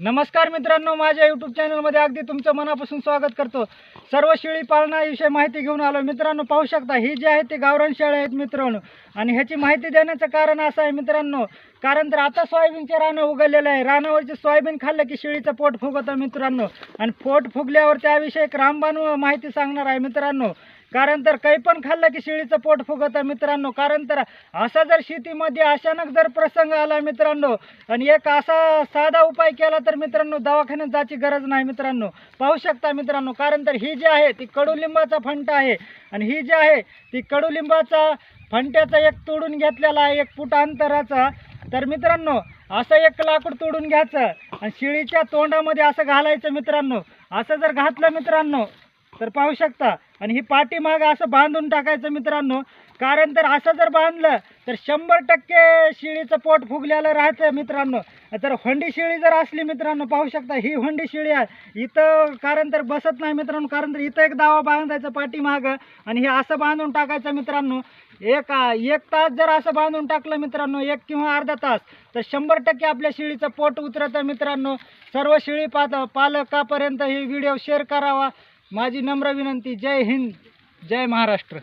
नमस्कार मित्रांनो, माझ्या यूट्यूब चॅनलमध्ये अगदी तुमचं मनापासून स्वागत करतो। सर्व शेळी पालनाविषयी माहिती घेऊन आलो मित्रांनो। पाहू शकता ही जी आहे ती गावरान शेळ्या आहेत मित्रांनो। आणि ह्याची माहिती देण्याचं कारण असं आहे मित्रांनो, कारण तर आता सोयाबीनचे रानं उगवलेलं आहे। रानावरचे सोयाबीन खाल्लं की शेळीचं पोट फुगतं मित्रांनो। आणि पोट फुगल्यावर त्याविषयी एक रामबाण माहिती सांगणार आहे मित्रांनो। कारण तर काही पण खाल्लं की शेळीचं पोट फुगतं मित्रांनो। कारण तर असा जर शेतीमध्ये अचानक जर प्रसंग आला मित्रांनो आणि एक असा साधा उपाय केला तर मित्रांनो दवाखान्यात जायची गरज नाही मित्रांनो। पाहू शकता मित्रांनो, कारण तर ही जी आहे ती कडुलिंबाचा फंटा आहे। आणि ही जी आहे ती कडुलिंबाचा फंट्याचा एक तोडून घेतलेला आहे 1 फूट अंतराचा। तर मित्रांनो असं एक लाकूड तोडून घ्यायचं आणि शेळीच्या तोंडामध्ये असं घालायचं मित्रांनो। असं जर घातलं मित्रांनो तर पाहू शकता, आणि ही पाठीमाग असं बांधून टाकायचं मित्रांनो। कारण तर असं जर बांधलं तर 100% शेळीचं पोट फुगलेलं राहतं मित्रांनो। तर होंडी शेळी जर असली मित्रांनो, पाहू शकता ही होंडी शेळी आहे इथं, कारण तर बसत नाही मित्रांनो। कारण तर इथं एक दावा बांधायचं पाठीमागं आणि हे असं बांधून टाकायचं मित्रांनो। एक तास जर असं बांधून टाकलं मित्रांनो, 1 किंवा अर्धा तास, तर 100% आपल्या शेळीचं पोट उतरतं मित्रांनो। सर्व शेळी पालकापर्यंत ही व्हिडिओ शेअर करावा माझी नम्र विनंती। जय हिंद, जय महाराष्ट्र।